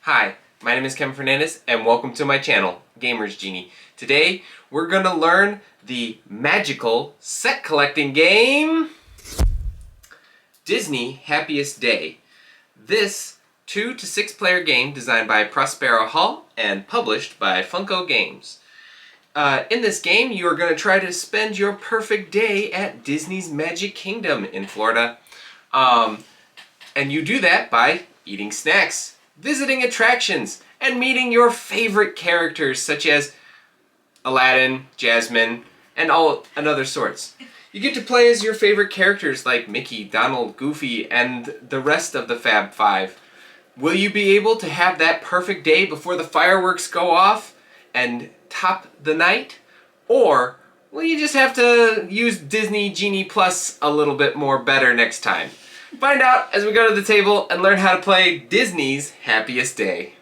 Hi, my name is Kevin Fernandez and welcome to my channel, Genie. Today we're going to learn the magical set collecting game, Disney Happiest Day. This 2 to 6 player game designed by Prospero Hall and published by Funko Games. In this game you are going to try to spend your perfect day at Disney's Magic Kingdom in Florida. And you do that by eating snacks, visiting attractions, and meeting your favorite characters such as Aladdin, Jasmine, and other sorts. You get to play as your favorite characters like Mickey, Donald, Goofy, and the rest of the Fab Five. Will you be able to have that perfect day before the fireworks go off and top the night? Or will you just have to use Disney Genie Plus a little bit more better next time? Find out as we go to the table and learn how to play Disney's Happiest Day.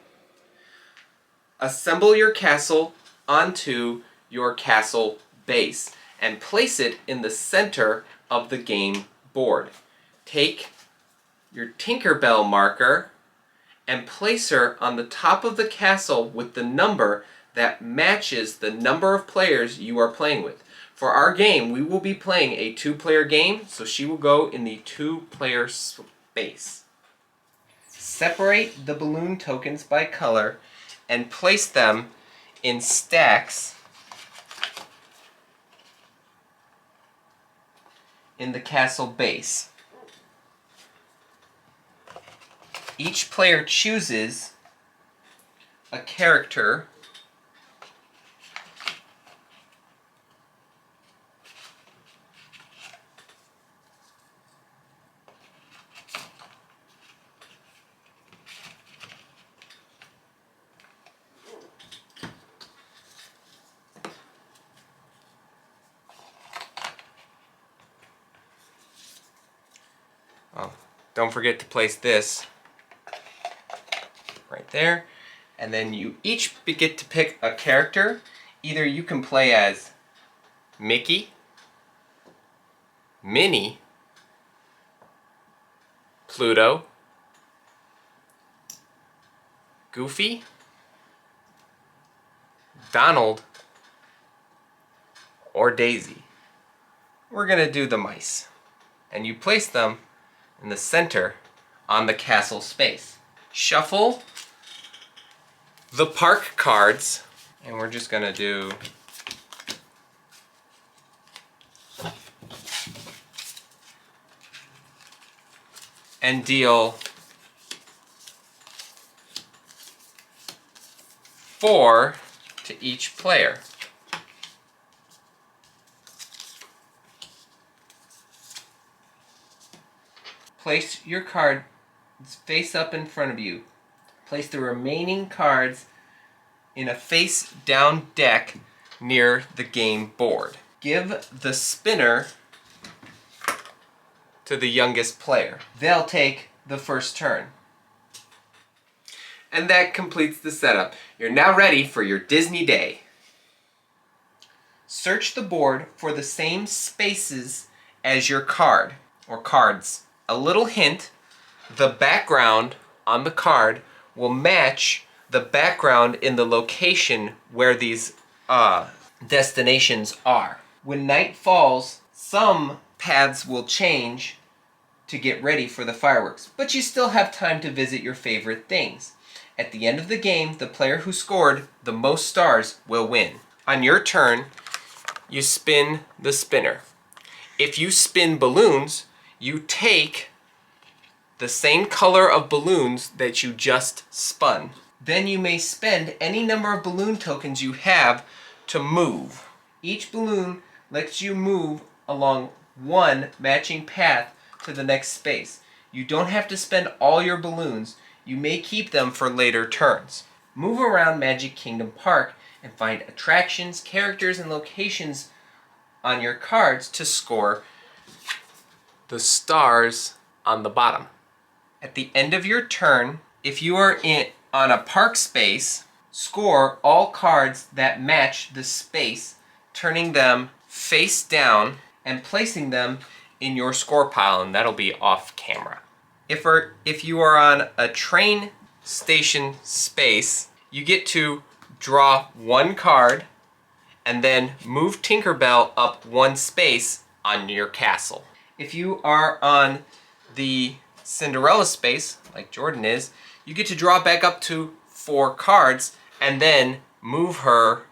Assemble your castle onto your castle base and place it in the center of the game board. Take your Tinkerbell marker and place her on the top of the castle with the number that matches the number of players you are playing with. For our game, we will be playing a 2-player game, so she will go in the 2-player space. Separate the balloon tokens by color and place them in stacks in the castle base. Each player chooses a character Don't forget to place this right there. And then you each get to pick a character. Either you can play as Mickey, Minnie, Pluto, Goofy, Donald, or Daisy. We're gonna do the mice. And you place them in the center on the castle space. Shuffle the park cards, and we're just gonna do and deal 4 to each player. Place your cards face up in front of you. Place the remaining cards in a face-down deck near the game board. Give the spinner to the youngest player. They'll take the first turn. And that completes the setup. You're now ready for your Disney day. Search the board for the same spaces as your card or cards. A little hint, the background on the card will match the background in the location where these destinations are. When night falls, some paths will change to get ready for the fireworks, but you still have time to visit your favorite things. At the end of the game, the player who scored the most stars will win. On your turn, you spin the spinner. If you spin balloons, you take the same color of balloons that you just spun. Then you may spend any number of balloon tokens you have to move. Each balloon lets you move along one matching path to the next space. You don't have to spend all your balloons. You may keep them for later turns. Move around Magic Kingdom Park and find attractions, characters, and locations on your cards to score the stars on the bottom. At the end of your turn, if you are on a park space, score all cards that match the space, turning them face down and placing them in your score pile, and that'll be off camera. If you are on a train station space, you get to draw one card and then move Tinkerbell up one space on your castle. If you are on the Cinderella space, like Jordan is, you get to draw back up to 4 cards and then move her,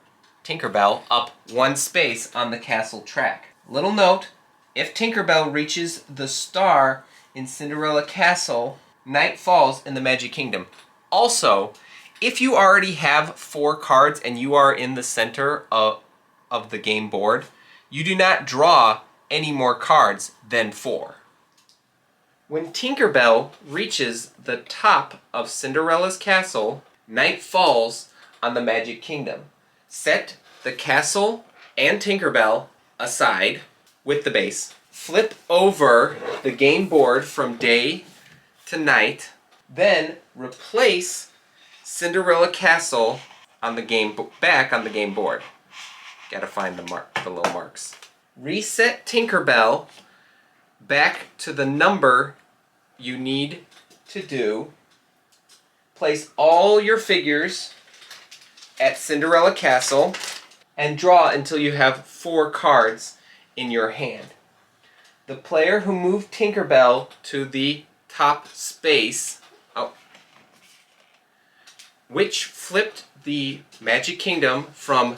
Tinkerbell, up one space on the castle track. Little note, if Tinkerbell reaches the star in Cinderella Castle, night falls in the Magic Kingdom. Also, if you already have 4 cards and you are in the center of the game board, you do not draw any more cards than 4. When Tinkerbell reaches the top of Cinderella's castle, night falls on the Magic Kingdom. Set the castle and Tinkerbell aside with the base. Flip over the game board from day to night. Then replace Cinderella Castle on the back on the game board. Gotta find the little marks. Reset Tinkerbell back to the number you need to do. Place all your figures at Cinderella Castle and draw until you have 4 cards in your hand. The player who moved Tinkerbell to the top space, which flipped the Magic Kingdom from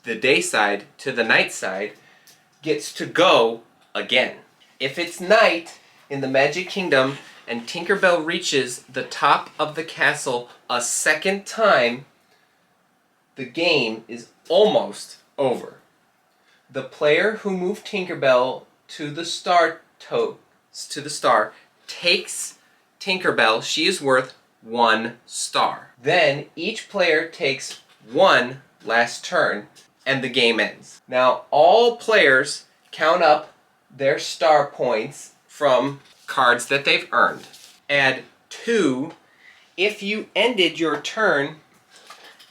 the day side to the night side, gets to go again. If it's night in the Magic Kingdom and Tinkerbell reaches the top of the castle a second time, the game is almost over. The player who moved Tinkerbell to the star takes Tinkerbell. She is worth 1 star. Then each player takes 1 last turn and the game ends. Now all players count up their star points from cards that they've earned. Add 2 if you ended your turn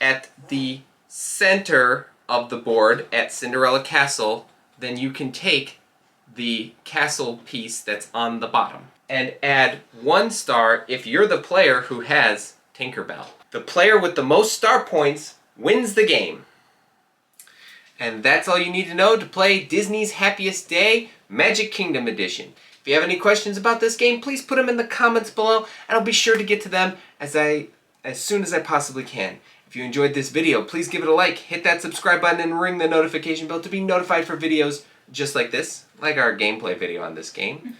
at the center of the board at Cinderella Castle, then you can take the castle piece that's on the bottom. And add 1 star if you're the player who has Tinkerbell. The player with the most star points wins the game. And that's all you need to know to play Disney's Happiest Day Magic Kingdom Edition. If you have any questions about this game, please put them in the comments below, and I'll be sure to get to them as soon as I possibly can. If you enjoyed this video, please give it a like, hit that subscribe button, and ring the notification bell to be notified for videos just like this, like our gameplay video on this game.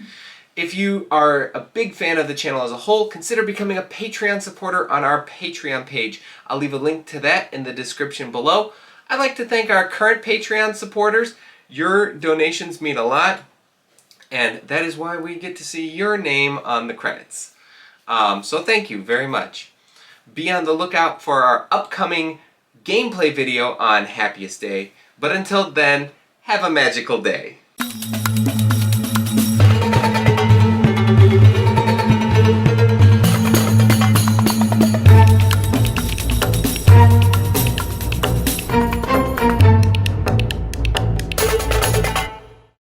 If you are a big fan of the channel as a whole, consider becoming a Patreon supporter on our Patreon page. I'll leave a link to that in the description below. I'd like to thank our current Patreon supporters. Your donations mean a lot, and that is why we get to see your name on the credits. So thank you very much. Be on the lookout for our upcoming gameplay video on Happiest Day. But until then, have a magical day.